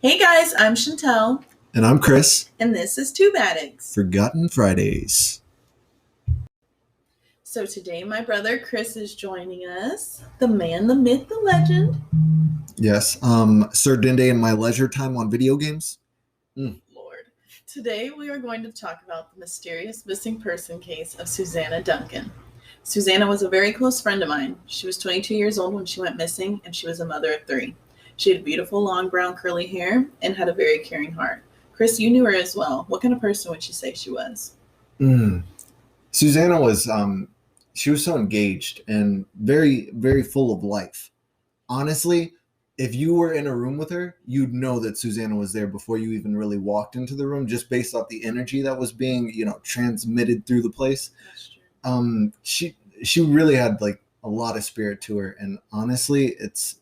Hey guys, I'm Chantel, And I'm Chris. and this is Tube Addicts. Forgotten Fridays. So today my brother Chris is joining us, the man, the myth, the legend. Yes. Sir Dinde in my leisure time on video games. Lord. Today we are going to talk about the mysterious missing person case of Susanna Duncan. Susanna was a very close friend of mine. She was 22 years old when she went missing, and she was a mother of 3. She had beautiful, long, brown, curly hair and had a very caring heart. Chris, you knew her as well. What kind of person would you say she was? Susanna was she was so engaged and very, very full of life. Honestly, if you were in a room with her, you'd know that Susanna was there before you even really walked into the room, just based off the energy that was being, transmitted through the place. That's true. She really had like a lot of spirit to her, and honestly, it's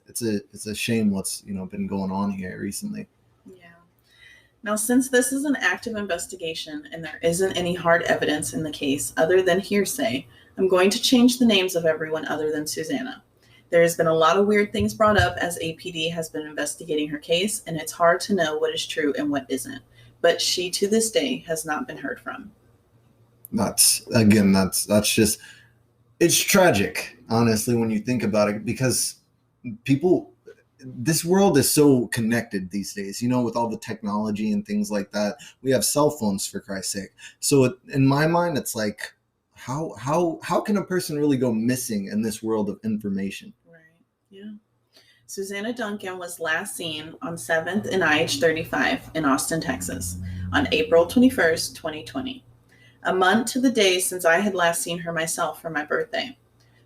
a shame what's been going on here recently. Yeah. Now, since this is an active investigation and there isn't any hard evidence in the case other than hearsay, I'm going to change the names of everyone other than Susanna. There has been a lot of weird things brought up as APD has been investigating her case, and it's hard to know what is true and what isn't. But she, to this day, has not been heard from. That's just, it's tragic, honestly, when you think about it, because this world is so connected these days, with all the technology and things like that. We have cell phones, for Christ's sake. So in my mind, it's like, how can a person really go missing in this world of information? Right. Yeah. Susanna Duncan was last seen on 7th and IH 35 in Austin, Texas, on April 21st, 2020. A month to the day since I had last seen her myself for my birthday.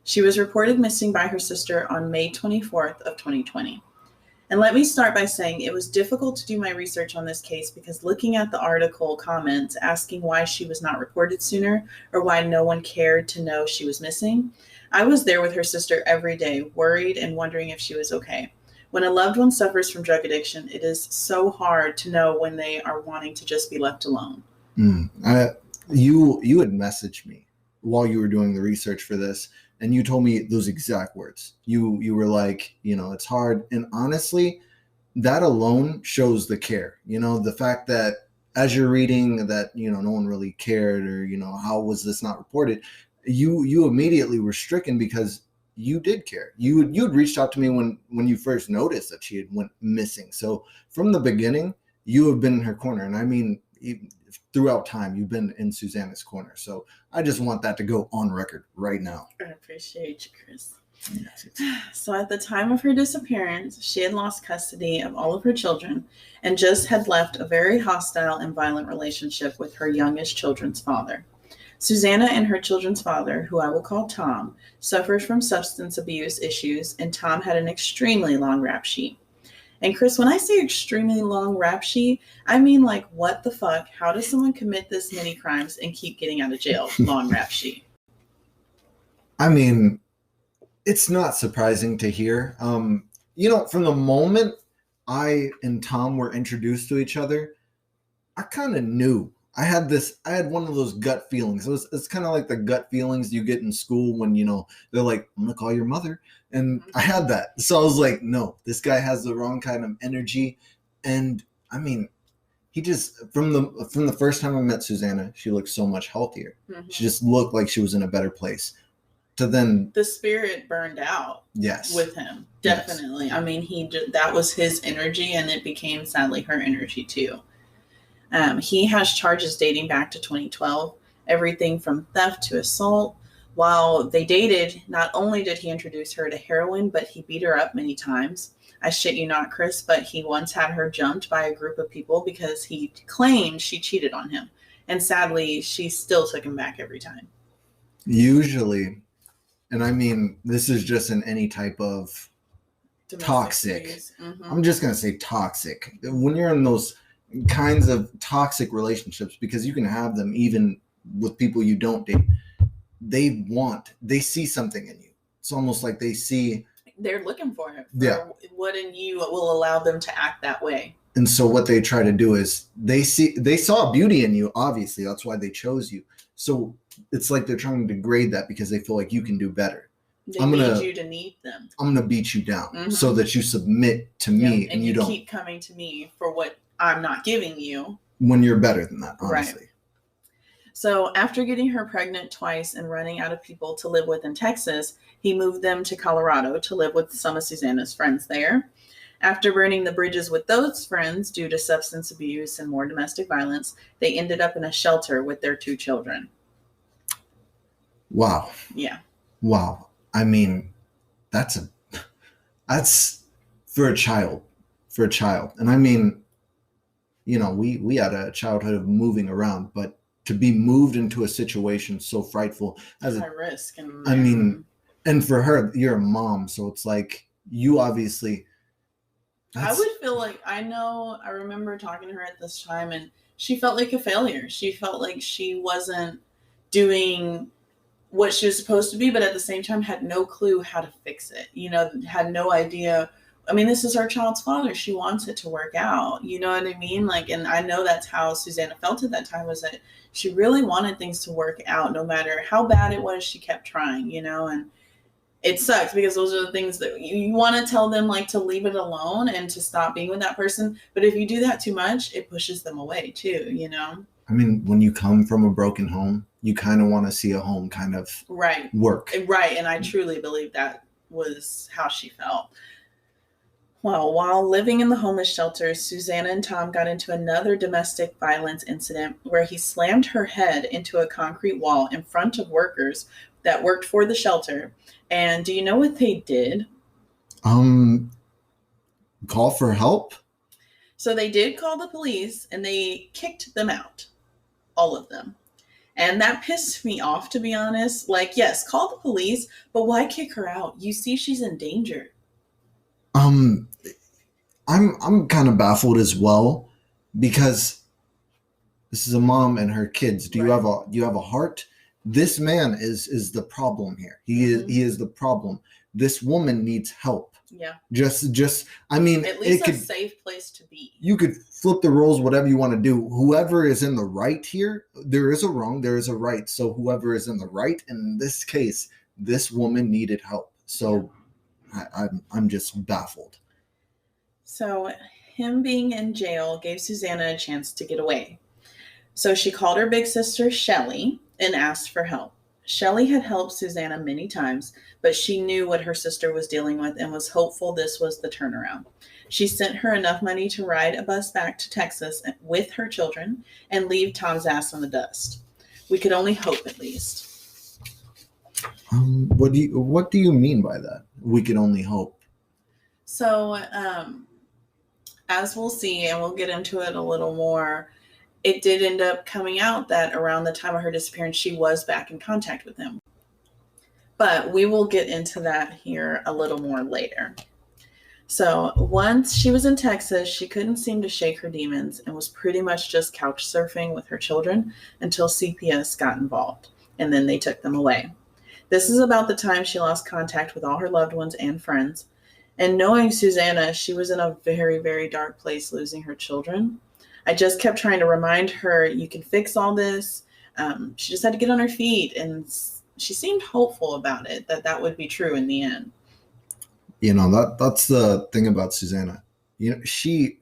She was reported missing by her sister on May 24th of 2020. And let me start by saying it was difficult to do my research on this case because looking at the article comments asking why she was not reported sooner or why no one cared to know she was missing, I was there with her sister every day, worried and wondering if she was okay. When a loved one suffers from drug addiction, it is so hard to know when they are wanting to just be left alone. You had messaged me while you were doing the research for this, and you told me those exact words. You were like, it's hard. And honestly, that alone shows the care. The fact that as you're reading that, no one really cared, or, how was this not reported? You immediately were stricken because you did care. You'd reached out to me when you first noticed that she had went missing. So from the beginning, you have been in her corner. And I mean, throughout time, you've been in Susanna's corner. So I just want that to go on record right now. I appreciate you, Chris. Yes. So at the time of her disappearance, she had lost custody of all of her children and just had left a very hostile and violent relationship with her youngest children's father. Susanna and her children's father, who I will call Tom, suffered from substance abuse issues, and Tom had an extremely long rap sheet. And Chris, when I say extremely long rap sheet, I mean like, what the fuck? How does someone commit this many crimes and keep getting out of jail? Long rap sheet. I mean, it's not surprising to hear. From the moment I and Tom were introduced to each other, I kind of knew. I had one of those gut feelings. It's kind of like the gut feelings you get in school when, they're like, I'm going to call your mother. And I had that. So I was like, no, this guy has the wrong kind of energy. And I mean, he just, from the first time I met Susanna, she looked so much healthier. Mm-hmm. She just looked like she was in a better place. To then the spirit burned out. Yes. With him. Definitely. Yes. I mean, that was his energy, and it became sadly her energy too. He has charges dating back to 2012, everything from theft to assault. While they dated, not only did he introduce her to heroin, but he beat her up many times. I shit you not, Chris, but he once had her jumped by a group of people because he claimed she cheated on him. And sadly, she still took him back every time. Usually, and I mean, this is just in any type of domestic toxic. Mm-hmm. I'm just going to say toxic. When you're in those kinds of toxic relationships, because you can have them even with people you don't date, they see something in you. It's almost like they're looking for it. What in you will allow them to act that way. And so what they try to do is they saw beauty in you. Obviously, that's why they chose you. So it's like they're trying to degrade that because they feel like you can do better. They need you to need them. I'm gonna beat you down so that you submit to me, and you don't keep coming to me for what I'm not giving you when you're better than that, honestly. Right. So after getting her pregnant twice and running out of people to live with in Texas, he moved them to Colorado to live with some of Susanna's friends there. After burning the bridges with those friends due to substance abuse and more domestic violence, they ended up in a shelter with their 2 children. Wow. Yeah. Wow. I mean, that's for a child. And I mean, you know, we had a childhood of moving around, but to be moved into a situation so frightful as high risk. And I mean, and for her, you're a mom, so it's like you obviously. I would feel like I remember talking to her at this time, and she felt like a failure. She felt like she wasn't doing what she was supposed to be, but at the same time had no clue how to fix it. You know, had no idea. I mean, this is her child's father. She wants it to work out. You know what I mean? Like, and I know that's how Susanna felt at that time, was that she really wanted things to work out no matter how bad it was. She kept trying, you know, and it sucks because those are the things that you want to tell them, like to leave it alone and to stop being with that person. But if you do that too much, it pushes them away too, you know? I mean, when you come from a broken home, you kind of want to see a home kind of work. Right. And I truly believe that was how she felt. Well, while living in the homeless shelter, Susanna and Tom got into another domestic violence incident where he slammed her head into a concrete wall in front of workers that worked for the shelter. And do you know what they did? Call for help? So they did call the police and they kicked them out. All of them. And that pissed me off, to be honest. Like, yes, call the police, but why kick her out? You see she's in danger. I'm kind of baffled as well, because this is a mom and her kids. Do you have a heart? This man is the problem here. He is the problem. This woman needs help. Yeah. Just I mean, at least a safe place to be. You could flip the roles, whatever you want to do. Whoever is in the right here, there is a wrong, there is a right. So whoever is in the right, in this case, this woman needed help. So I'm just baffled. So him being in jail gave Susanna a chance to get away. So she called her big sister, Shelley, and asked for help. Shelley had helped Susanna many times, but she knew what her sister was dealing with and was hopeful this was the turnaround. She sent her enough money to ride a bus back to Texas with her children and leave Tom's ass in the dust. We could only hope, at least. What do you mean by that? We could only hope. So, as we'll see, and we'll get into it a little more, it did end up coming out that around the time of her disappearance, she was back in contact with him. But we will get into that here a little more later. So once she was in Texas, she couldn't seem to shake her demons and was pretty much just couch surfing with her children until CPS got involved, and then they took them away. This is about the time she lost contact with all her loved ones and friends. And knowing Susanna, she was in a very, very dark place losing her children. I just kept trying to remind her, you can fix all this. She just had to get on her feet, and she seemed hopeful about it, that would be true in the end. You know, that's the thing about Susanna. You know, it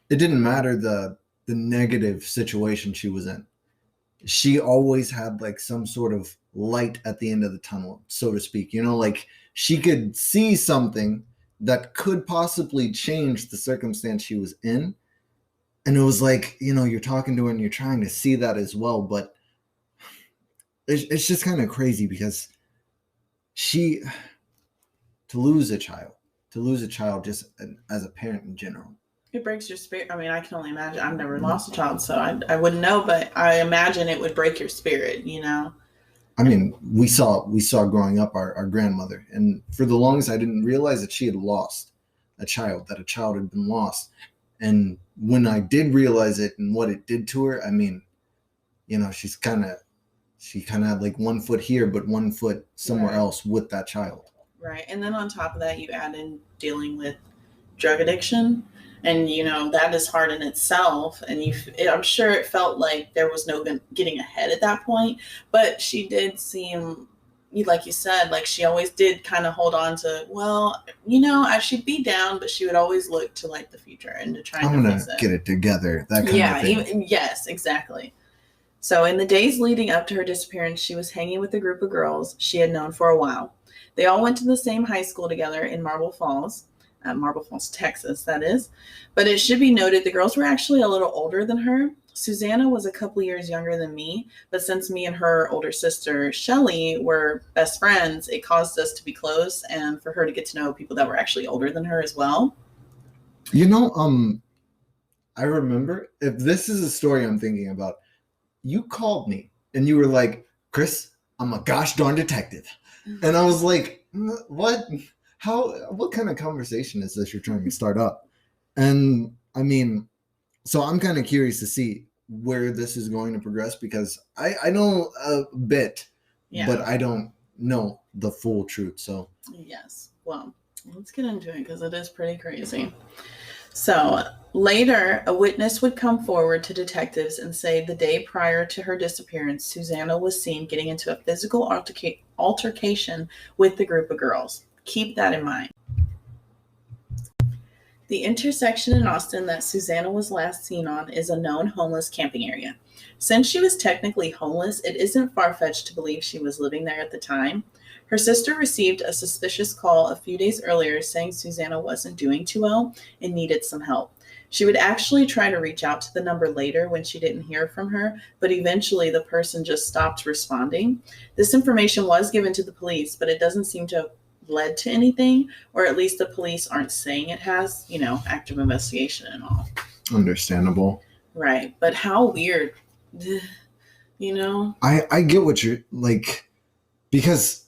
didn't matter the negative situation she was in. She always had like some sort of light at the end of the tunnel, so to speak. You know, like she could see something that could possibly change the circumstance she was in. And it was like, you know, you're talking to her and you're trying to see that as well. But it's just kind of crazy because to lose a child just as a parent in general. It breaks your spirit. I mean, I can only imagine. I've never lost a child, so I wouldn't know, but I imagine it would break your spirit, you know? I mean, we saw growing up our grandmother, and for the longest, I didn't realize that she had lost a child, that a child had been lost. And when I did realize it and what it did to her, I mean, you know, she kind of had like one foot here, but one foot somewhere else with that child. Right. And then on top of that, you add in dealing with drug addiction. And, you know, that is hard in itself. And I'm sure it felt like there was no getting ahead at that point. But she did seem, like you said, like she always did kind of hold on to, well, I should be down, but she would always look to like the future and to trying I'm to gonna fix it. get it together. That kind of thing. Yes, exactly. So in the days leading up to her disappearance, she was hanging with a group of girls she had known for a while. They all went to the same high school together in Marble Falls, Texas, that is. But it should be noted the girls were actually a little older than her. Susanna was a couple years younger than me, but since me and her older sister, Shelly, were best friends, it caused us to be close and for her to get to know people that were actually older than her as well. You know, I remember, if this is a story I'm thinking about, you called me and you were like, Chris, I'm a gosh darn detective. And I was like, what? What kind of conversation is this you're trying to start up? And I mean, so I'm kind of curious to see where this is going to progress, because I know a bit, but I don't know the full truth. So yes, well, let's get into it because it is pretty crazy. So later, a witness would come forward to detectives and say the day prior to her disappearance, Susanna was seen getting into a physical altercation with the group of girls. Keep that in mind. The intersection in Austin that Susanna was last seen on is a known homeless camping area. Since she was technically homeless, it isn't far-fetched to believe she was living there at the time. Her sister received a suspicious call a few days earlier saying Susanna wasn't doing too well and needed some help. She would actually try to reach out to the number later when she didn't hear from her, but eventually the person just stopped responding. This information was given to the police, but it doesn't seem to have led to anything, or at least the police aren't saying it has, active investigation and all. Understandable. Right. But how weird, I get what you're like, because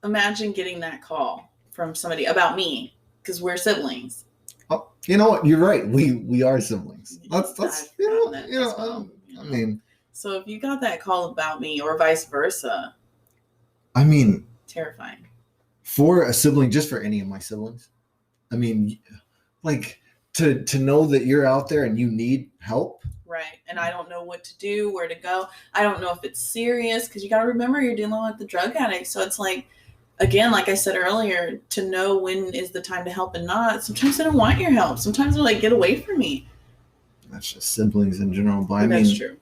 imagine getting that call from somebody about me, because we're siblings. Oh, you know what? You're right. We are siblings. That's I mean. So if you got that call about me, or vice versa, I mean, terrifying. For a sibling, just for any of my siblings, I mean, like to know that you're out there and you need help. Right. And I don't know what to do, where to go. I don't know if it's serious, because you got to remember you're dealing with the drug addict. So it's like, again, like I said earlier, to know when is the time to help and not. Sometimes they don't want your help. Sometimes they're like, get away from me. That's just siblings in general. But that's true.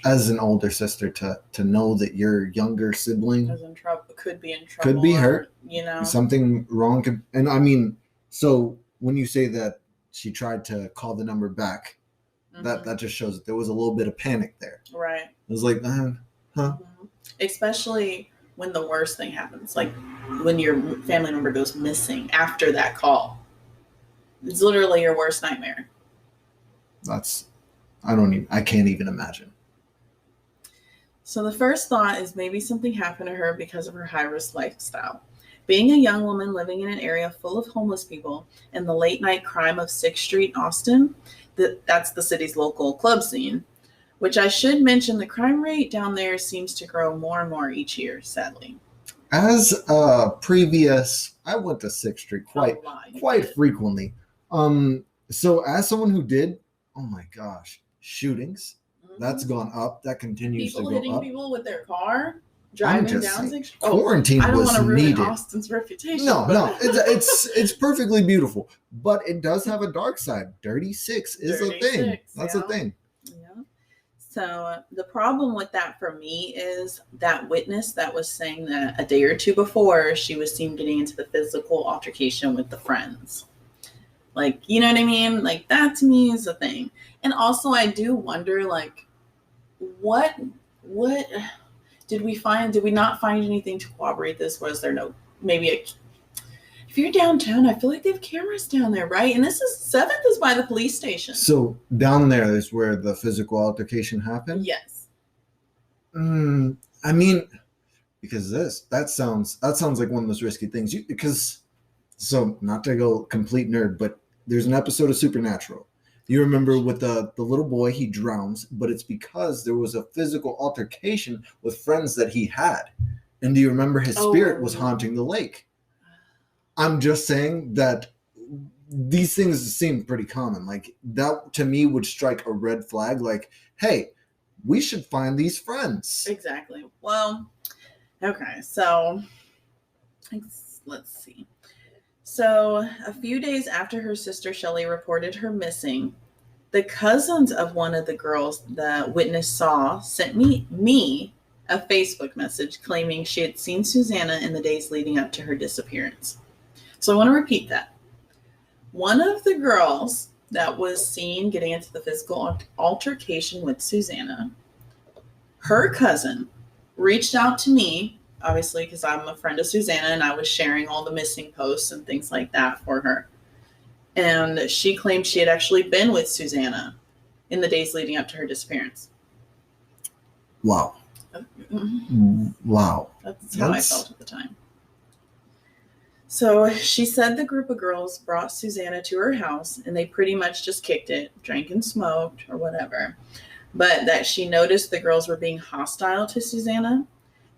As an older sister, to know that your younger sibling could be in trouble, could be hurt, or, something wrong could, and I mean, so when you say that she tried to call the number back, that just shows that there was a little bit of panic there. Right. It was like, Especially when the worst thing happens, like when your family member goes missing after that call. It's literally your worst nightmare. I can't even imagine. So the first thought is maybe something happened to her because of her high-risk lifestyle. Being a young woman living in an area full of homeless people and the late-night crime of 6th Street, Austin, that's the city's local club scene, which I should mention the crime rate down there seems to grow more and more each year, sadly. As I went to 6th Street quite frequently. So as someone who did, oh my gosh, shootings, that's gone up. That continues to go up. People hitting people with their car, driving down 6th Street. Quarantine was needed. I don't want to ruin Austin's reputation. No, it's perfectly beautiful, but it does have a dark side. Dirty 6 is a thing. That's a thing. Yeah. So the problem with that for me is that witness that was saying that a day or two before she was seen getting into the physical altercation with the friends. Like, you know what I mean? Like, that to me is a thing. And also I do wonder, like, what did we find? Did we not find anything to corroborate this? Was there no, if you're downtown, I feel like they have cameras down there, right? And this is 7th is by the police station. So down there is where the physical altercation happened? Yes. I mean, because that sounds like one of those risky things. So not to go complete nerd, but there's an episode of Supernatural. You remember with the little boy, he drowns, but it's because there was a physical altercation with friends that he had. And do you remember his spirit was haunting the lake? I'm just saying that these things seem pretty common. Like, that to me would strike a red flag. Like, hey, we should find these friends. Exactly. Well, Okay, so let's see. So, a few days after her sister Shelley reported her missing, the cousins of one of the girls the witness saw sent me a Facebook message claiming she had seen Susanna in the days leading up to her disappearance. So I want to repeat that. One of the girls that was seen getting into the physical altercation with Susanna, her cousin reached out to me, obviously, because I'm a friend of Susanna and I was sharing all the missing posts and things like that for her. And she claimed she had actually been with Susanna in the days leading up to her disappearance. Wow. Wow. That's how I felt at the time. So she said the group of girls brought Susanna to her house and they pretty much just kicked it, drank and smoked or whatever. But that she noticed the girls were being hostile to Susanna.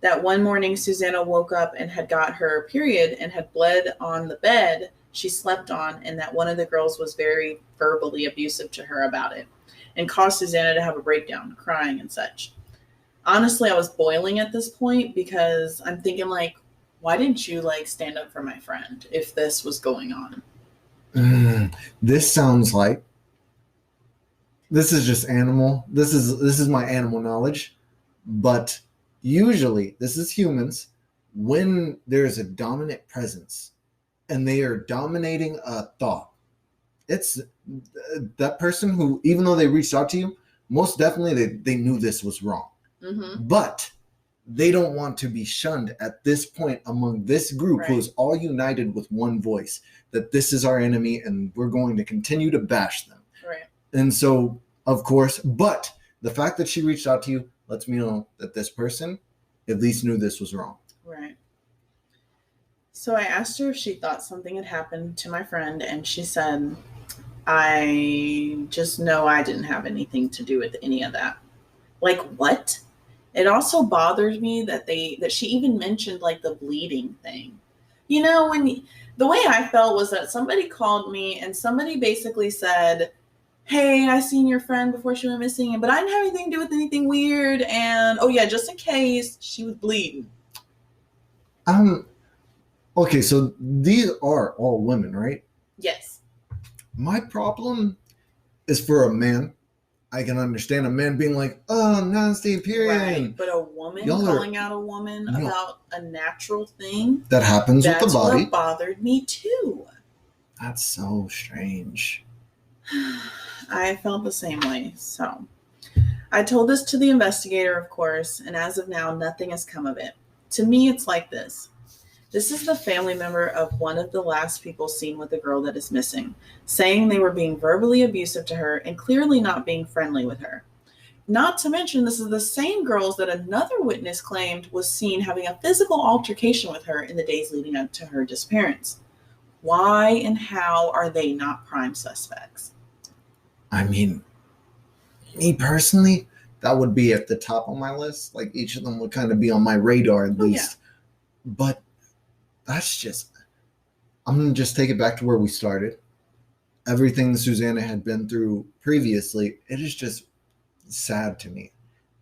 That one morning Susanna woke up and had got her period and had bled on the bed she slept on, and that one of the girls was very verbally abusive to her about it and caused Susanna to have a breakdown, crying and such. Honestly, I was boiling at this point because I'm thinking, like, why didn't you, like, stand up for my friend if this was going on? This sounds like this is just animal. This is my animal knowledge, but usually this is humans. When there's a dominant presence and they are dominating a thought, it's that person who, even though they reached out to you, most definitely they knew this was wrong. Mm-hmm. But they don't want to be shunned at this point among this group who is all united with one voice, that this is our enemy and we're going to continue to bash them. Right. And so, of course, but the fact that she reached out to you lets me know that this person at least knew this was wrong. Right. So I asked her if she thought something had happened to my friend, and she said, I just know I didn't have anything to do with any of that. Like, what? It also bothers me that she even mentioned, like, the bleeding thing. You know, the way I felt was that somebody called me and somebody basically said, hey, I seen your friend before she went missing, but I didn't have anything to do with anything weird. And, oh yeah, just in case, she was bleeding. Okay, so these are all women, right? Yes. My problem is for a man. I can understand a man being like, oh, non-state period. Right, but a woman calling out a woman about a natural thing. That happens with the body. That's what bothered me too. That's so strange. I felt the same way. So I told this to the investigator, of course, and as of now, nothing has come of it. To me, it's like this. This is the family member of one of the last people seen with the girl that is missing, saying they were being verbally abusive to her and clearly not being friendly with her. Not to mention, this is the same girls that another witness claimed was seen having a physical altercation with her in the days leading up to her disappearance. Why and how are they not prime suspects? I mean, me personally, that would be at the top of my list. Like, each of them would kind of be on my radar at least. Yeah. But that's just, I'm going to just take it back to where we started. Everything Susanna had been through previously, it is just sad to me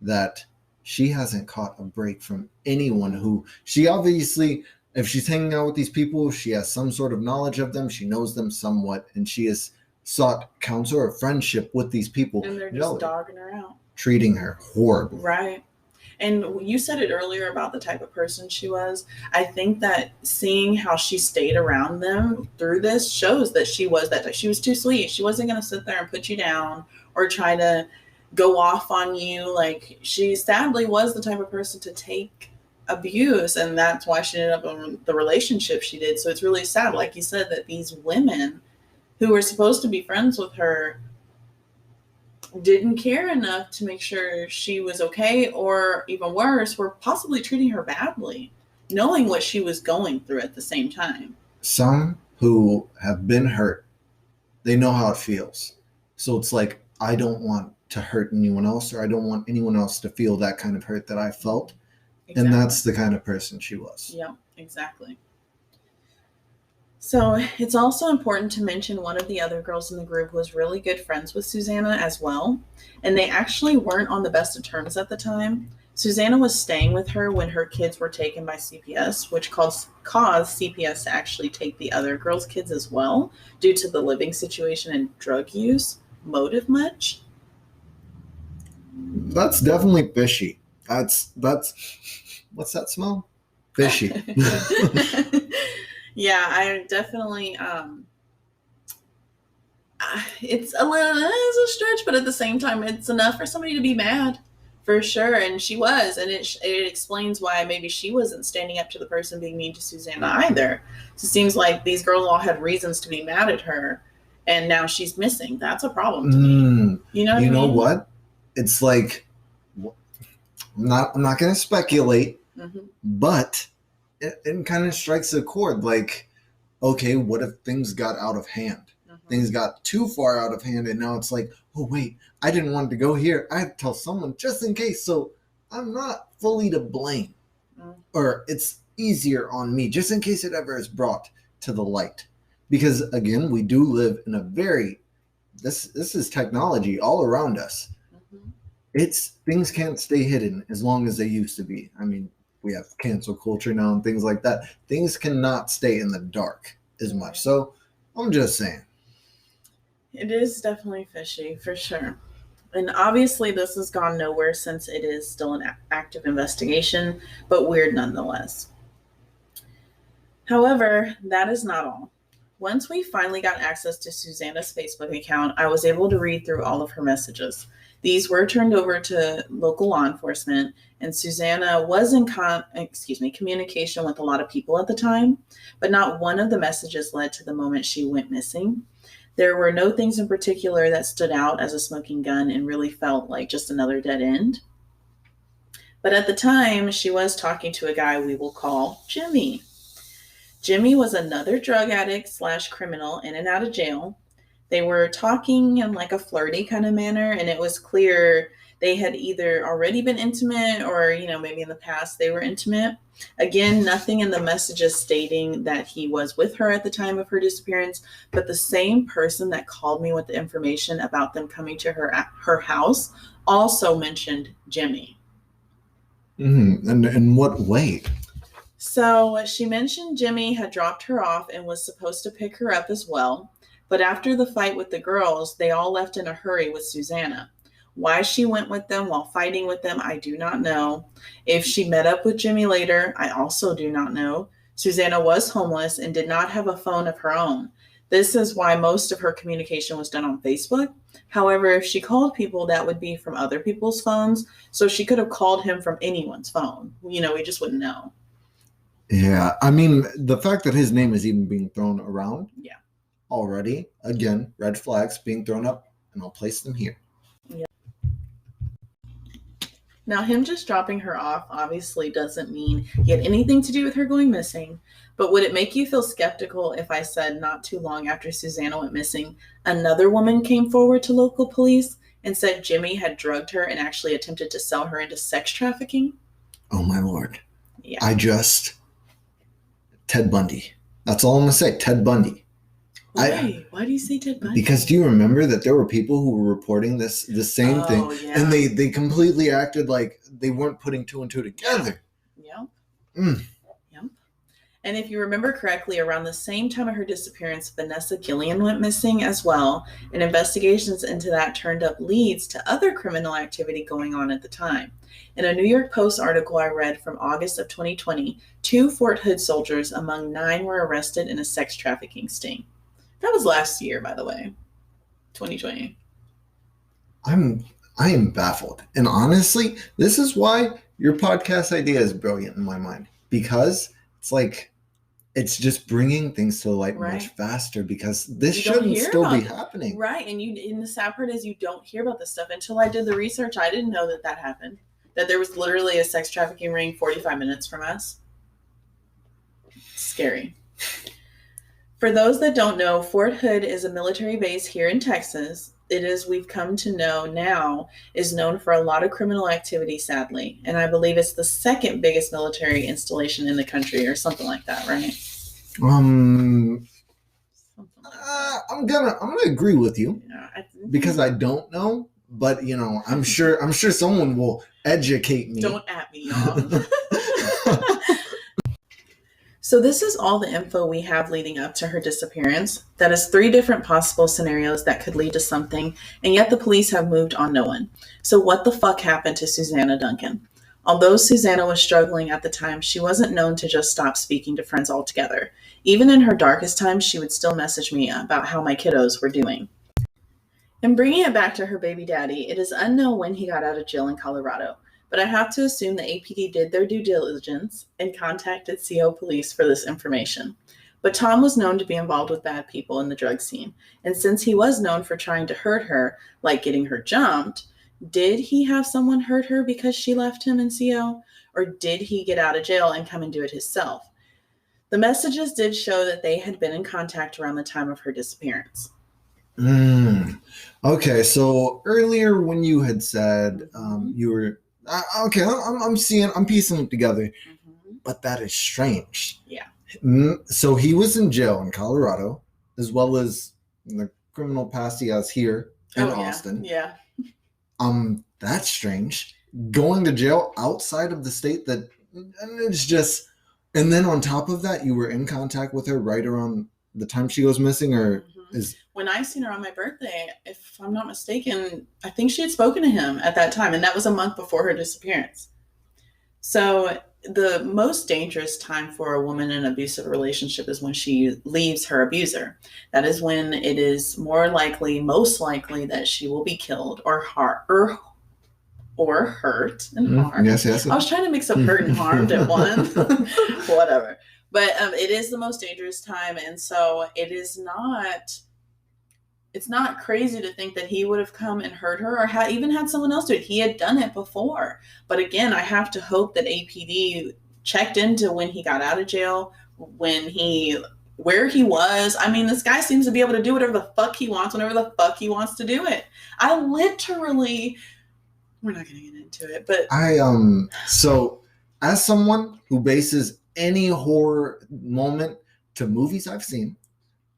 that she hasn't caught a break from anyone who, she obviously, if she's hanging out with these people, she has some sort of knowledge of them, she knows them somewhat, and she has sought counsel or friendship with these people. And they're just dogging her out. Treating her horribly. Right. And you said it earlier about the type of person she was. I think that seeing how she stayed around them through this shows that she was too sweet. She wasn't going to sit there and put you down or try to go off on you. Like, she sadly was the type of person to take abuse, and that's why she ended up in the relationship she did. So it's really sad, like you said, that these women who were supposed to be friends with her didn't care enough to make sure she was okay, or even worse, were possibly treating her badly, knowing what she was going through at the same time. Some who have been hurt, they know how it feels. So it's like, I don't want to hurt anyone else, or I don't want anyone else to feel that kind of hurt that I felt. Exactly. And that's the kind of person she was. Yeah, exactly. So it's also important to mention one of the other girls in the group was really good friends with Susanna as well. And they actually weren't on the best of terms at the time. Susanna was staying with her when her kids were taken by CPS, which caused CPS to actually take the other girls' kids as well, due to the living situation and drug use. Motive much? That's definitely fishy. That's what's that smell? Fishy. Yeah, I definitely it's a stretch, but at the same time it's enough for somebody to be mad. For sure, and she was, and it explains why maybe she wasn't standing up to the person being mean to Susanna either. So it seems like these girls all had reasons to be mad at her, and now she's missing. That's a problem to me. You know what I mean? What? It's like, I'm not going to speculate, but it kind of strikes a chord. Like, okay, what if things got out of hand? Things got too far out of hand, and now it's like, oh wait, I didn't want to go here. I had to tell someone just in case, so I'm not fully to blame. Or it's easier on me, just in case it ever is brought to the light. Because again, we do live in a very, this is technology all around us. It's, things can't stay hidden as long as they used to be. I mean, we have cancel culture now and things like that. Things cannot stay in the dark as much. So I'm just saying. It is definitely fishy, for sure. And obviously this has gone nowhere since it is still an active investigation, but weird nonetheless. However, that is not all. Once we finally got access to Susanna's Facebook account, I was able to read through all of her messages. These were turned over to local law enforcement, and Susanna was in communication with a lot of people at the time, but not one of the messages led to the moment she went missing. There were no things in particular that stood out as a smoking gun and really felt like just another dead end. But at the time, she was talking to a guy we will call Jimmy. Jimmy was another drug addict / criminal in and out of jail. They were talking in like a flirty kind of manner, and it was clear they had either already been intimate or, maybe in the past they were intimate. Again, nothing in the messages stating that he was with her at the time of her disappearance, but the same person that called me with the information about them coming to her house also mentioned Jimmy. And in what way? So she mentioned Jimmy had dropped her off and was supposed to pick her up as well. But after the fight with the girls, they all left in a hurry with Susanna. Why she went with them while fighting with them, I do not know. If she met up with Jimmy later, I also do not know. Susanna was homeless and did not have a phone of her own. This is why most of her communication was done on Facebook. However, if she called people, that would be from other people's phones. So she could have called him from anyone's phone. We just wouldn't know. Yeah, I mean, the fact that his name is even being thrown around. Yeah. Already, again, red flags being thrown up, and I'll place them here. Yeah. Now, him just dropping her off obviously doesn't mean he had anything to do with her going missing, but would it make you feel skeptical if I said not too long after Susanna went missing, another woman came forward to local police and said Jimmy had drugged her and actually attempted to sell her into sex trafficking? Oh, my Lord. Yeah. Ted Bundy. That's all I'm going to say, Ted Bundy. Why do you say Ted Bundy? Because do you remember that there were people who were reporting the same thing, yeah. and they completely acted like they weren't putting two and two together. Yep. Yep. And if you remember correctly, around the same time of her disappearance, Vanessa Gillian went missing as well, and investigations into that turned up leads to other criminal activity going on at the time. In a New York Post article I read from August of 2020, 2 Fort Hood soldiers among 9 were arrested in a sex trafficking sting. That was last year, by the way, 2020. I am baffled. And honestly, this is why your podcast idea is brilliant in my mind. Because it's like, it's just bringing things to the light much faster, because this shouldn't still be happening. Right. And the sad part is you don't hear about this stuff. Until I did the research, I didn't know that happened. That there was literally a sex trafficking ring 45 minutes from us. Scary. For those that don't know, Fort Hood is a military base here in Texas. It is, we've come to know now, is known for a lot of criminal activity, sadly. And I believe it's the second biggest military installation in the country or something like that, right? I'm gonna agree with you, because I don't know, but I'm sure someone will educate me. Don't at me, y'all. So this is all the info we have leading up to her disappearance. That is 3 different possible scenarios that could lead to something, and yet the police have moved on no one. So what the fuck happened to Susanna Duncan? Although Susanna was struggling at the time, she wasn't known to just stop speaking to friends altogether. Even in her darkest times, she would still message me about how my kiddos were doing. In bringing it back to her baby daddy, it is unknown when he got out of jail in Colorado, but I have to assume the APD did their due diligence and contacted CO police for this information. But Tom was known to be involved with bad people in the drug scene, and since he was known for trying to hurt her, like getting her jumped, did he have someone hurt her because she left him in CO, or did he get out of jail and come and do it himself? The messages did show that they had been in contact around the time of her disappearance. Okay, so earlier when you had said you were okay, I'm piecing it together, but that is strange. Yeah. So he was in jail in Colorado, as well as the criminal past he has here in Austin. Yeah. That's strange. Going to jail outside of the state it's just, and then on top of that, you were in contact with her right around the time she goes missing, or is when I seen her on my birthday, if I'm not mistaken, I think she had spoken to him at that time, and that was a month before her disappearance. So the most dangerous time for a woman in an abusive relationship is when she leaves her abuser. That is when it is most likely that she will be killed or hurt and harmed. Yes. I was trying to mix up hurt and harmed at once. Whatever. But it is the most dangerous time, and so it's not crazy to think that he would have come and hurt her or even had someone else do it. He had done it before. But again, I have to hope that APD checked into when he got out of jail, where he was. I mean, this guy seems to be able to do whatever the fuck he wants, whenever the fuck he wants to do it. We're not going to get into it, but so as someone who bases any horror moment to movies I've seen,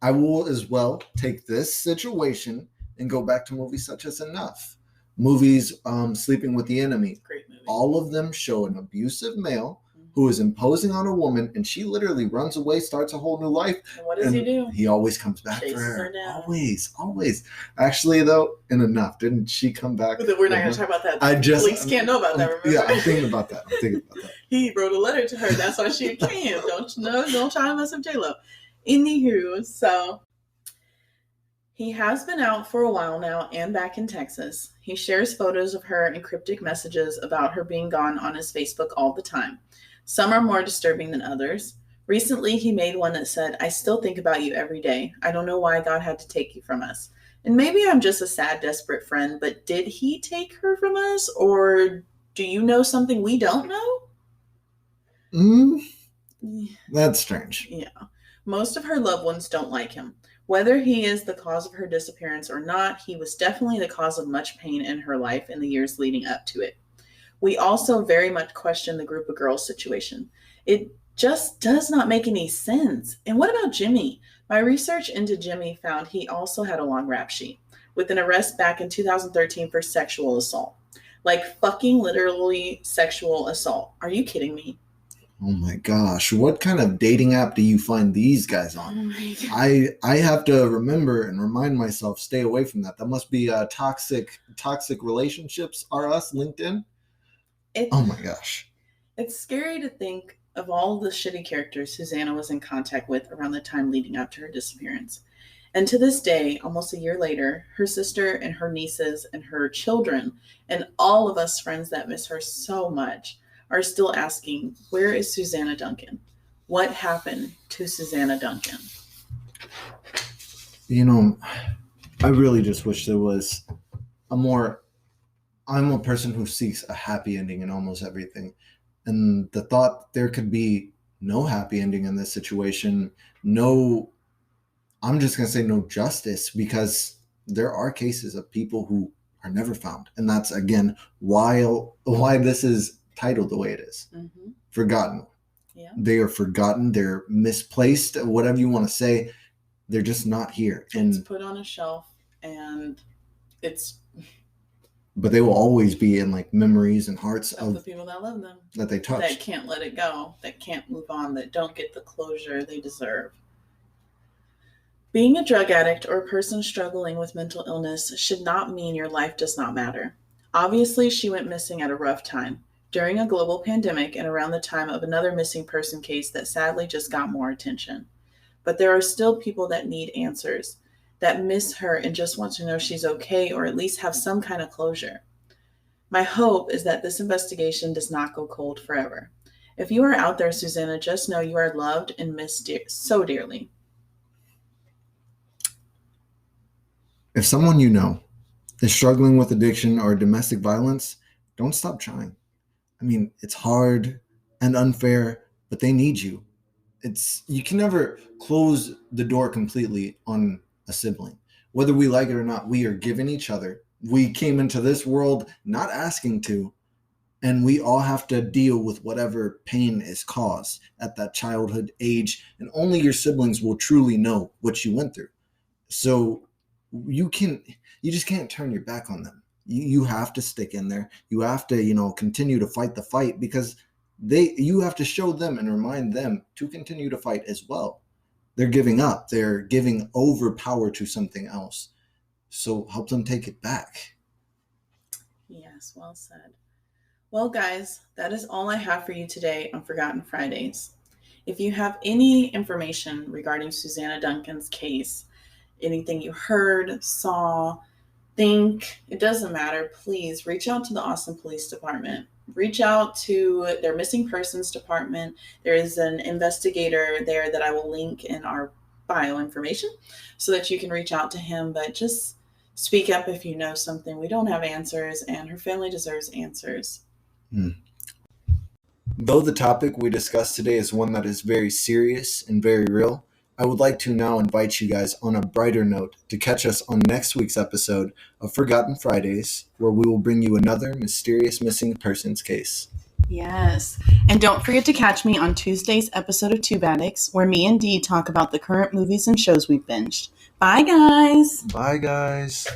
I will as well take this situation and go back to movies such as Enough. Movies, Sleeping with the Enemy. Great movie. All of them show an abusive male who is imposing on a woman, and she literally runs away, starts a whole new life. And what does he do? He always comes back Chases for her. her down. Always. Actually, though, in Enough, didn't she come back? We're not going to talk about that. Police can't know about that, remember? Yeah, I'm thinking about that. He wrote a letter to her. That's why she came. Don't try to mess up J-Lo. Anywho, so he has been out for a while now and back in Texas. He shares photos of her and cryptic messages about her being gone on his Facebook all the time. Some are more disturbing than others. Recently, he made one that said, "I still think about you every day. I don't know why God had to take you from us. And maybe I'm just a sad, desperate friend, but did he take her from us? Or do you know something we don't know?" That's strange. Yeah. Most of her loved ones don't like him. Whether he is the cause of her disappearance or not, he was definitely the cause of much pain in her life in the years leading up to it. We also very much question the group of girls situation. It just does not make any sense. And what about Jimmy? My research into Jimmy found he also had a long rap sheet, with an arrest back in 2013 for sexual assault. Like fucking literally sexual assault. Are you kidding me? Oh my gosh, what kind of dating app do you find these guys on? Oh my God. I have to remember and remind myself, stay away from that. That must be toxic relationships are us, LinkedIn. Oh my gosh. It's scary to think of all the shitty characters Susanna was in contact with around the time leading up to her disappearance. And to this day, almost a year later, her sister and her nieces and her children and all of us friends that miss her so much are still asking, where is Susanna Duncan? What happened to Susanna Duncan? I really just wish there was I'm a person who seeks a happy ending in almost everything. And the thought there could be no happy ending in this situation, I'm just going to say no justice, because there are cases of people who are never found. And that's, again, why this is titled the way it is. Mm-hmm. Forgotten. Yeah. They are forgotten. They're misplaced. Whatever you want to say, they're just not here. It's put on a shelf, and it's but they will always be in like memories and hearts Of the of people that love them, that they that touched. can't let it go, that can't move on, that don't get the closure they deserve. Being a drug addict or a person struggling with mental illness should not mean your life does not matter. Obviously, she went missing at a rough time, during a global pandemic and around the time of another missing person case that sadly just got more attention. But there are still people that need answers, that miss her and just want to know she's okay or at least have some kind of closure. My hope is that this investigation does not go cold forever. If you are out there, Susanna, just know you are loved and missed so dearly. If someone you know is struggling with addiction or domestic violence, don't stop trying. I mean, it's hard and unfair, but they need you. It's you can never close the door completely on a sibling. Whether we like it or not, we are given each other. We came into this world not asking to, and we all have to deal with whatever pain is caused at that childhood age, and only your siblings will truly know what you went through. So you can you just can't turn your back on them. You have to stick in there. You have to, continue to fight the fight because you have to show them and remind them to continue to fight as well. They're giving up. They're giving over power to something else. So help them take it back. Yes, well said. Well, guys, that is all I have for you today on Forgotten Fridays. If you have any information regarding Susanna Duncan's case, anything you heard, saw, think, it doesn't matter, please reach out to the Austin Police Department. Reach out to their missing persons department. There is an investigator there that I will link in our bio information so that you can reach out to him. But just speak up if you know something. We don't have answers, and her family deserves answers. Though the topic we discussed today is one that is very serious and very real, I would like to now invite you guys on a brighter note to catch us on next week's episode of Forgotten Fridays, where we will bring you another mysterious missing persons case. Yes. And don't forget to catch me on Tuesday's episode of Tube Addicts, where me and Dee talk about the current movies and shows we've binged. Bye, guys. Bye, guys.